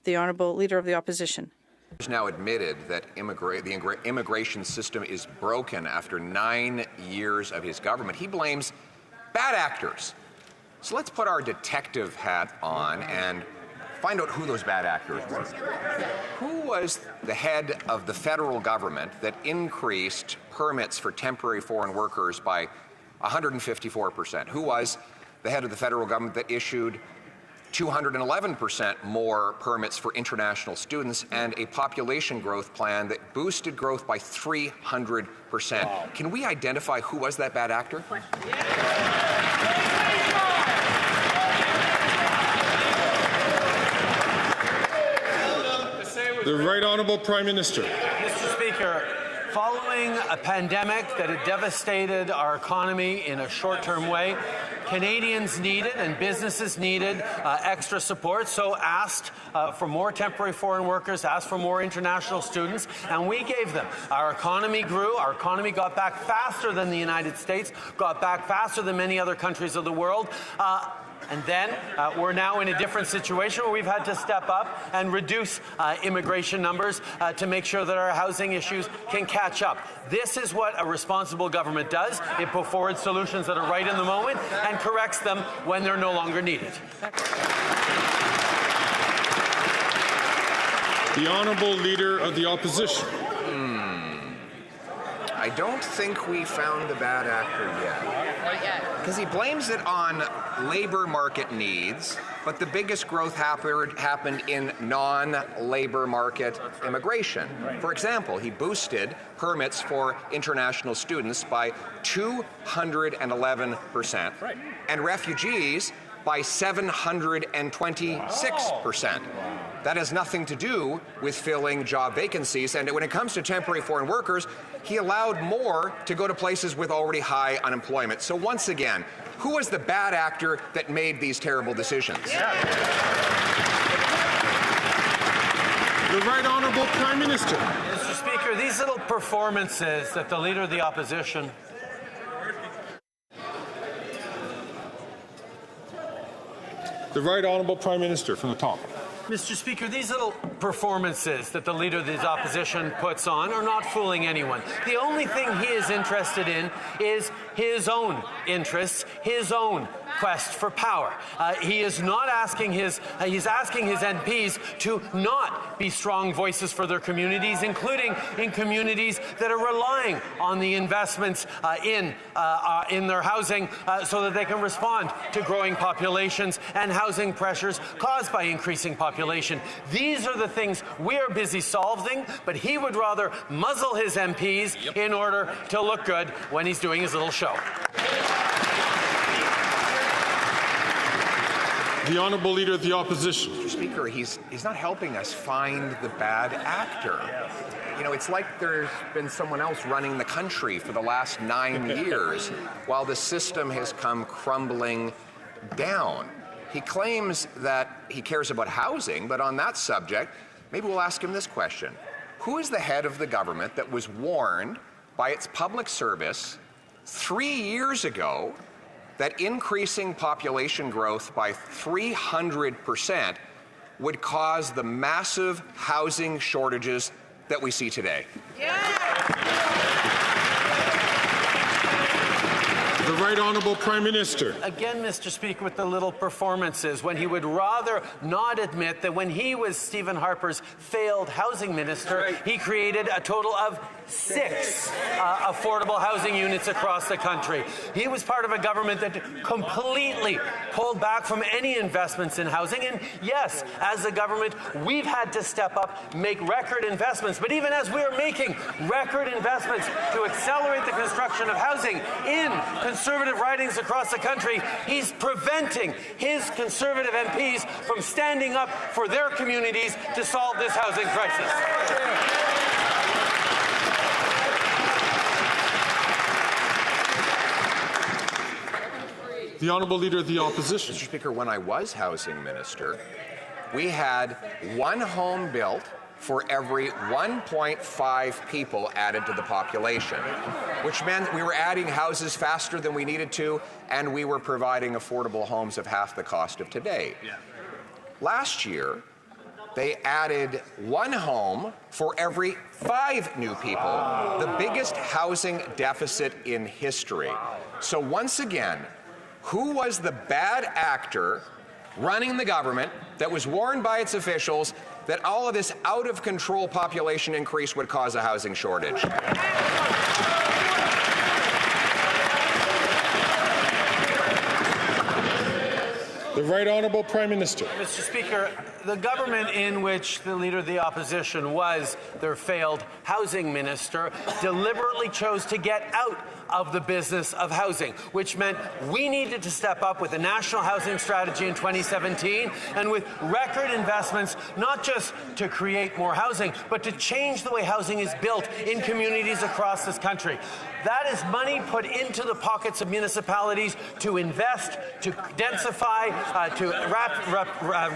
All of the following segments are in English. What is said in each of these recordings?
The Honourable Leader of the Opposition. He's now admitted that the immigration system is broken after 9 years of his government. He blames bad actors. So let's put our detective hat on and find out who those bad actors were. Who was the head of the federal government that increased permits for temporary foreign workers by 154%? Who was the head of the federal government that issued 211% more permits for international students and a population growth plan that boosted growth by 300%? Wow. Can we identify who was that bad actor? The Right Honourable Prime Minister. Mr. Speaker, following a pandemic that had devastated our economy in a short-term way, Canadians needed and businesses needed extra support, so asked for more temporary foreign workers, asked for more international students, and we gave them. Our economy grew. Our economy got back faster than the United States, got back faster than many other countries of the world. And then we're now in a different situation where we've had to step up and reduce immigration numbers to make sure that our housing issues can catch up. This is what a responsible government does. It puts forward solutions that are right in the moment and corrects them when they're no longer needed. The Honourable Leader of the Opposition. I don't think we found the bad actor yet. Because he blames it on labor market needs, but the biggest growth happened in non-labor market immigration. For example, he boosted permits for international students by 211%, and refugees by 726%. That has nothing to do with filling job vacancies. And when it comes to temporary foreign workers, he allowed more to go to places with already high unemployment. So once again, who was the bad actor that made these terrible decisions? The Right Honourable Prime Minister. Mr. Speaker, these little performances that the Leader of the Opposition The Right Honourable Prime Minister from the top. Mr. Speaker, these little performances that the Leader of the Opposition puts on are not fooling anyone. The only thing he is interested in is his own interests, his own quest for power. He is not asking he's asking his MPs to not be strong voices for their communities, including in communities that are relying on the investments in their housing so that they can respond to growing populations and housing pressures caused by increasing population. These are the things we are busy solving, but he would rather muzzle his MPs in order to look good when he's doing his little show. The Honourable Leader of the Opposition. Mr. Speaker, he's not helping us find the bad actor. You know, it's like there's been someone else running the country for the last 9 years while the system has come crumbling down. He claims that he cares about housing, but on that subject, maybe we'll ask him this question. Who is the head of the government that was warned by its public service 3 years ago that increasing population growth by 300% would cause the massive housing shortages that we see today? The Right Honourable Prime Minister. Again, Mr. Speaker, with the little performances, when he would rather not admit that when he was Stephen Harper's failed housing minister, he created a total of 6 affordable housing units across the country. He was part of a government that completely pulled back from any investments in housing. And yes, as a government, we've had to step up, make record investments. But even as we are making record investments to accelerate the construction of housing in Conservative ridings across the country, he's preventing his Conservative MPs from standing up for their communities to solve this housing crisis. The Honourable Leader of the Opposition. Mr. Speaker, when I was housing minister, we had one home built for every 1.5 people added to the population, which meant we were adding houses faster than we needed to, and we were providing affordable homes of half the cost of today. Last year, they added one home for every 5 new people, the biggest housing deficit in history. So once again, who was the bad actor running the government that was warned by its officials that all of this out-of-control population increase would cause a housing shortage? The Right Honourable Prime Minister. Mr. Speaker, the government in which the Leader of the Opposition was their failed housing minister deliberately chose to get out of the business of housing, which meant we needed to step up with a national housing strategy in 2017 and with record investments, not just to create more housing, but to change the way housing is built in communities across this country. That is money put into the pockets of municipalities to invest, to densify, to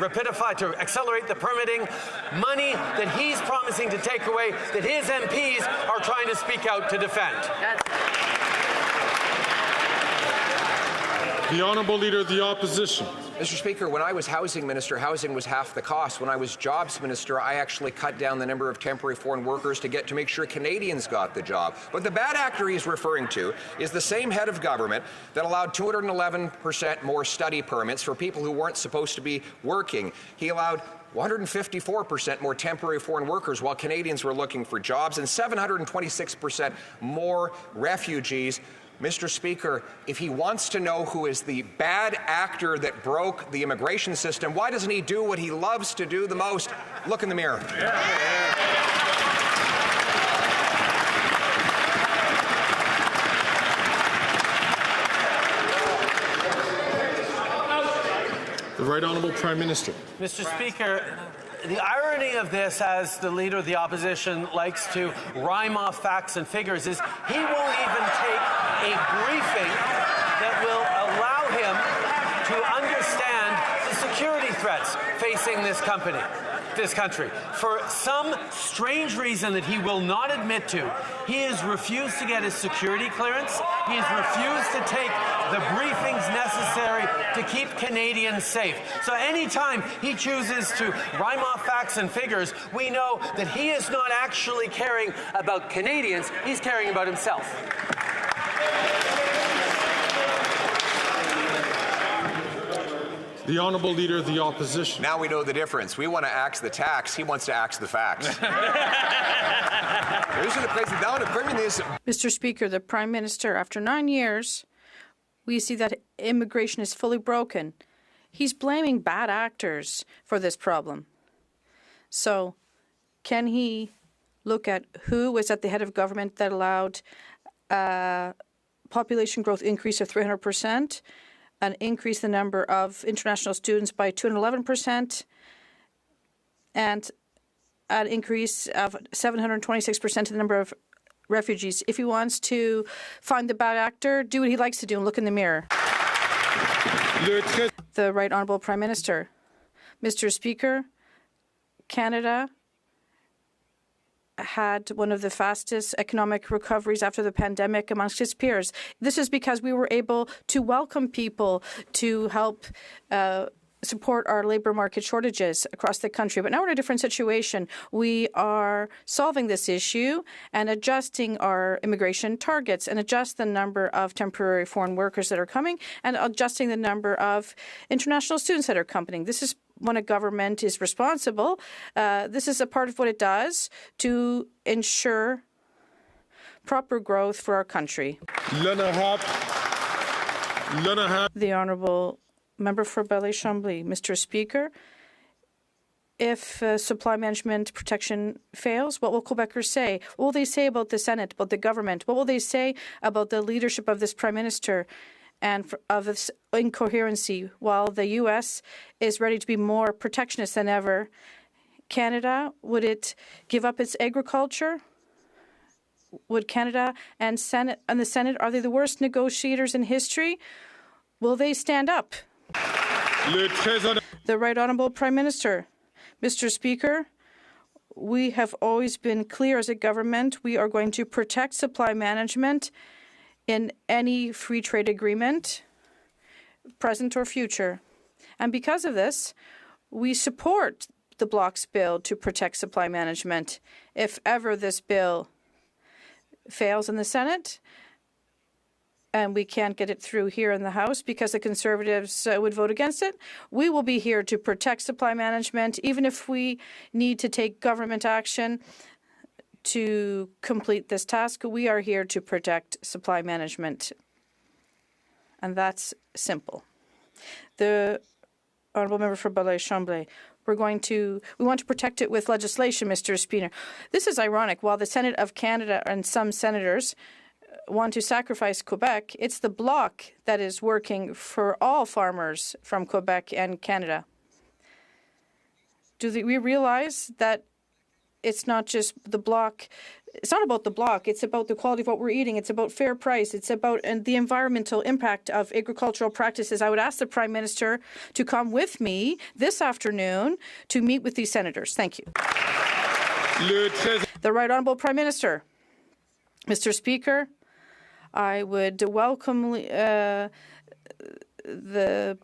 rapidify, to accelerate the permitting. Money that he's promising to take away, that his MPs are trying to speak out to defend. The Honourable Leader of the Opposition. Mr. Speaker, when I was housing minister, housing was half the cost. When I was jobs minister, I actually cut down the number of temporary foreign workers to make sure Canadians got the job. But the bad actor he's referring to is the same head of government that allowed 211% more study permits for people who weren't supposed to be working. He allowed 154% more temporary foreign workers while Canadians were looking for jobs, and 726% more refugees. Mr. Speaker, if he wants to know who is the bad actor that broke the immigration system, why doesn't he do what he loves to do the most? Look in the mirror. The Right Honourable Prime Minister. Mr. Speaker, the irony of this, as the Leader of the Opposition likes to rhyme off facts and figures, is he won't even take a briefing that will allow him to understand the security threats facing this country. For some strange reason that he will not admit to, he has refused to get his security clearance. He has refused to take the briefings necessary to keep Canadians safe. So anytime he chooses to rhyme off facts and figures, we know that he is not actually caring about Canadians, he's caring about himself. The Honourable Leader of the Opposition. Now we know the difference. We want to axe the tax. He wants to axe the facts. Mr. Speaker, the Prime Minister, after 9 years, we see that immigration is fully broken. He's blaming bad actors for this problem. So can he look at who was at the head of government that allowed population growth increase of 300%, an increase in the number of international students by 211%, and an increase of 726% in the number of refugees. If he wants to find the bad actor, do what he likes to do and look in the mirror. The Right Honourable Prime Minister. Mr. Speaker, Canada had one of the fastest economic recoveries after the pandemic amongst its peers. This is because we were able to welcome people to help support our labour market shortages across the country. But now we're in a different situation. We are solving this issue and adjusting our immigration targets and adjust the number of temporary foreign workers that are coming and adjusting the number of international students that are coming. This is when a government is responsible. This is a part of what it does to ensure proper growth for our country. The Honourable Member for Belley-Chambly. Mr. Speaker, if supply management protection fails, what will Quebecers say? What will they say about the Senate, about the government? What will they say about the leadership of this Prime Minister and of this incoherency? While the U.S. is ready to be more protectionist than ever, Canada, would it give up its agriculture? Would Canada and the Senate, are they the worst negotiators in history? Will they stand up? The Right Honourable Prime Minister. Mr. Speaker, we have always been clear as a government. We are going to protect supply management in any free trade agreement, present or future. And because of this, we support the Bloc's bill to protect supply management. If ever this bill fails in the Senate and we can't get it through here in the House because the Conservatives would vote against it, we will be here to protect supply management, even if we need to take government action to complete this task. We are here to protect supply management. And that's simple. The Honourable Member for Belleuil-Chambly, we want to protect it with legislation, Mr. Speaker. This is ironic. While the Senate of Canada and some senators want to sacrifice Quebec, it's the Bloc that is working for all farmers from Quebec and Canada. Do we realize that it's not just the Bloc? It's not about the Bloc. It's about the quality of what we're eating. It's about fair price. It's about the environmental impact of agricultural practices. I would ask the Prime Minister to come with me this afternoon to meet with these senators. Thank you. The Right Honourable Prime Minister. Mr. Speaker, I would welcome the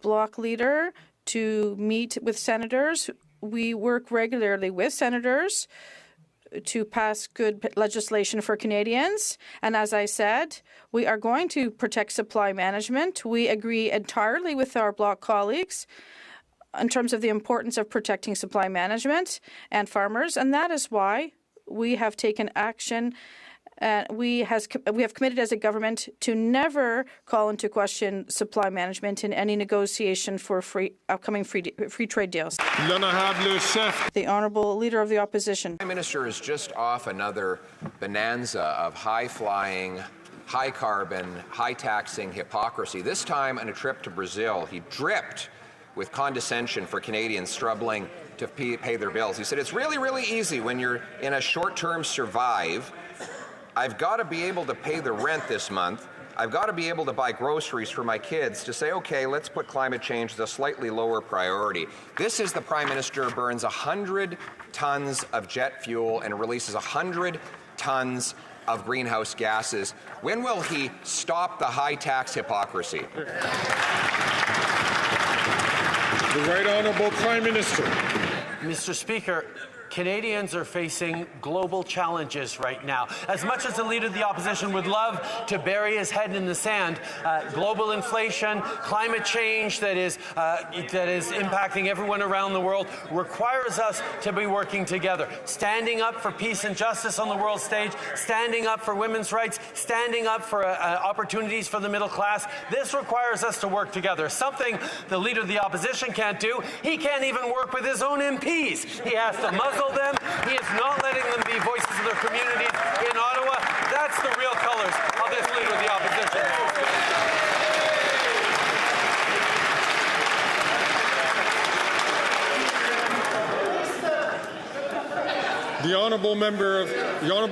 Bloc leader to meet with senators. We work regularly with senators to pass good legislation for Canadians. And as I said, we are going to protect supply management. We agree entirely with our Bloc colleagues in terms of the importance of protecting supply management and farmers. And that is why we have taken action. We have committed as a government to never call into question supply management in any negotiation for upcoming free trade deals. The Honourable Leader of the Opposition. The Prime Minister is just off another bonanza of high-flying, high-carbon, high-taxing hypocrisy. This time on a trip to Brazil, he dripped with condescension for Canadians struggling to pay their bills. He said, it's really, really easy when you're in a short-term survive. I've got to be able to pay the rent this month. I've got to be able to buy groceries for my kids to say, okay, let's put climate change as a slightly lower priority. This is the Prime Minister who burns 100 tons of jet fuel and releases 100 tons of greenhouse gases. When will he stop the high tax hypocrisy? The Right Honourable Prime Minister. Mr. Speaker, Canadians are facing global challenges right now. As much as the Leader of the Opposition would love to bury his head in the sand, global inflation, climate change that is impacting everyone around the world requires us to be working together, standing up for peace and justice on the world stage, standing up for women's rights, standing up for opportunities for the middle class. This requires us to work together, something the Leader of the Opposition can't do. He can't even work with his own MPs. He has to muzzle them. He is not letting them be voices of their communities in Ottawa. That's the real colors of this Leader of the Opposition. The Honourable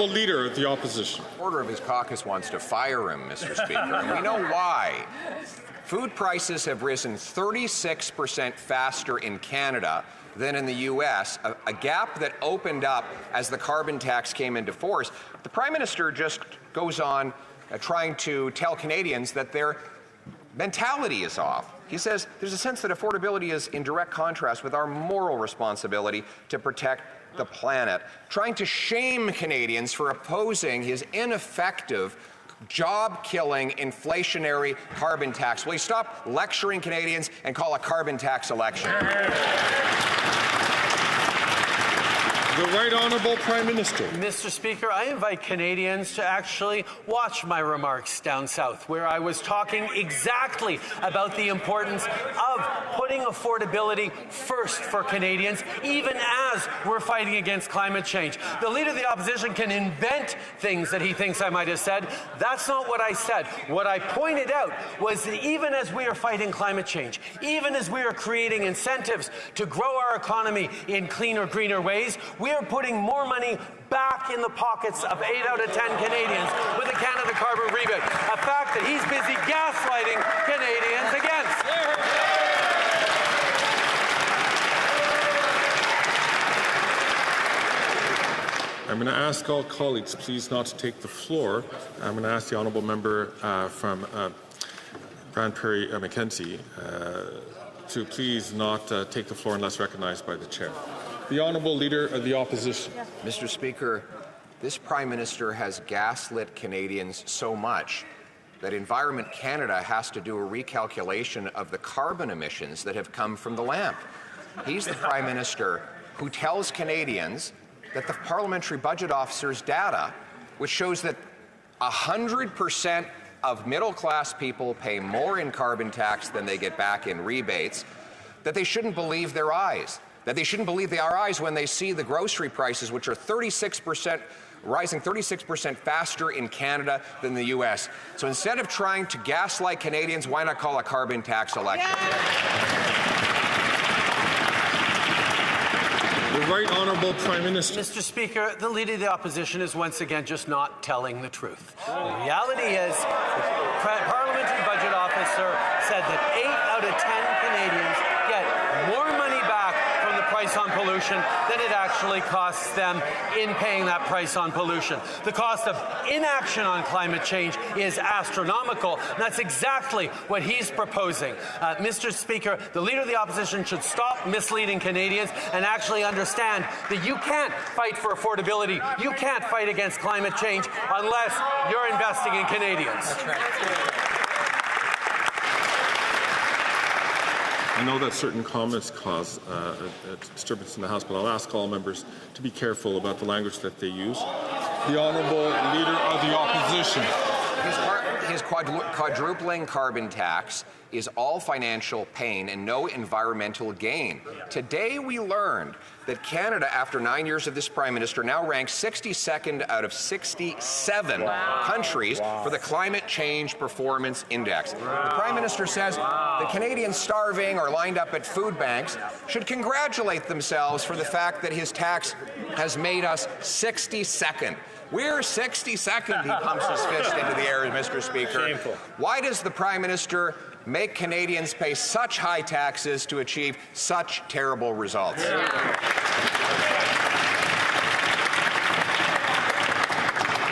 Leader of the Opposition. Order of his caucus wants to fire him, Mr. Speaker, and we know why. Food prices have risen 36% faster in Canada than in the U.S., a gap that opened up as the carbon tax came into force. The Prime Minister just goes on trying to tell Canadians that their mentality is off. He says there's a sense that affordability is in direct contrast with our moral responsibility to protect the planet, trying to shame Canadians for opposing his ineffective, job-killing, inflationary carbon tax. Will you stop lecturing Canadians and call a carbon tax election? The Right Honourable Prime Minister. Mr. Speaker, I invite Canadians to actually watch my remarks down south, where I was talking exactly about the importance of putting affordability first for Canadians, even as we're fighting against climate change. The Leader of the Opposition can invent things that he thinks I might have said. That's not what I said. What I pointed out was that even as we are fighting climate change, even as we are creating incentives to grow our economy in cleaner, greener ways, we are putting more money back in the pockets of 8 out of 10 Canadians with the Canada Carbon Rebate, a fact that he's busy gaslighting Canadians against. I'm going to ask all colleagues please not to take the floor. I'm going to ask the Honourable Member from Grand Prairie Mackenzie to please not take the floor unless recognized by the Chair. The Honourable Leader of the Opposition. Mr. Speaker, this Prime Minister has gaslit Canadians so much that Environment Canada has to do a recalculation of the carbon emissions that have come from the LAMP. He's the Prime Minister who tells Canadians that the Parliamentary Budget Officer's data, which shows that 100% of middle-class people pay more in carbon tax than they get back in rebates, that they shouldn't believe their eyes, that they shouldn't believe their eyes when they see the grocery prices, which are rising 36% faster in Canada than the U.S. So instead of trying to gaslight Canadians, why not call a carbon tax election? The Right Honourable Prime Minister. Mr. Speaker, the Leader of the Opposition is once again just not telling the truth. The reality is, the Parliamentary Budget Officer said that 8 out of 10 Canadians get more money back from the price on pollution than it actually costs them in paying that price on pollution. The cost of inaction on climate change is astronomical, and that's exactly what he's proposing. Mr. Speaker, the Leader of the Opposition should stop misleading Canadians and actually understand that you can't fight for affordability, you can't fight against climate change unless you're investing in Canadians. That's right. I know that certain comments cause a disturbance in the House, but I'll ask all members to be careful about the language that they use. The Honourable Leader of the Opposition. His quadrupling carbon tax is all financial pain and no environmental gain. Today we learned that Canada, after 9 years of this Prime Minister, now ranks 62nd out of 67 countries for the Climate Change Performance Index. The Prime Minister says that Canadians starving or lined up at food banks should congratulate themselves for the fact that his tax has made us 62nd. We're 62nd, he pumps his fist into the air, Mr. Speaker. Shameful. Why does the Prime Minister make Canadians pay such high taxes to achieve such terrible results?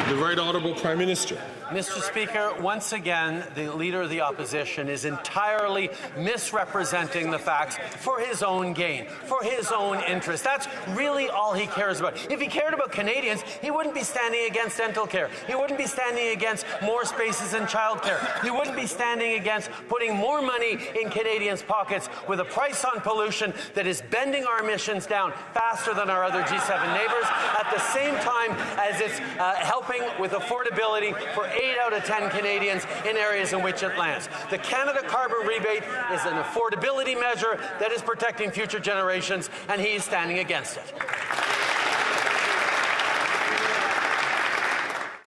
The Right Honourable Prime Minister. Mr. Speaker, once again, the Leader of the Opposition is entirely misrepresenting the facts for his own gain, for his own interest. That's really all he cares about. If he cared about Canadians, he wouldn't be standing against dental care. He wouldn't be standing against more spaces in childcare. He wouldn't be standing against putting more money in Canadians' pockets with a price on pollution that is bending our emissions down faster than our other G7 neighbours, at the same time as it's helping with affordability for 8 out of 10 Canadians in areas in which it lands. The Canada Carbon Rebate is an affordability measure that is protecting future generations, and he is standing against it.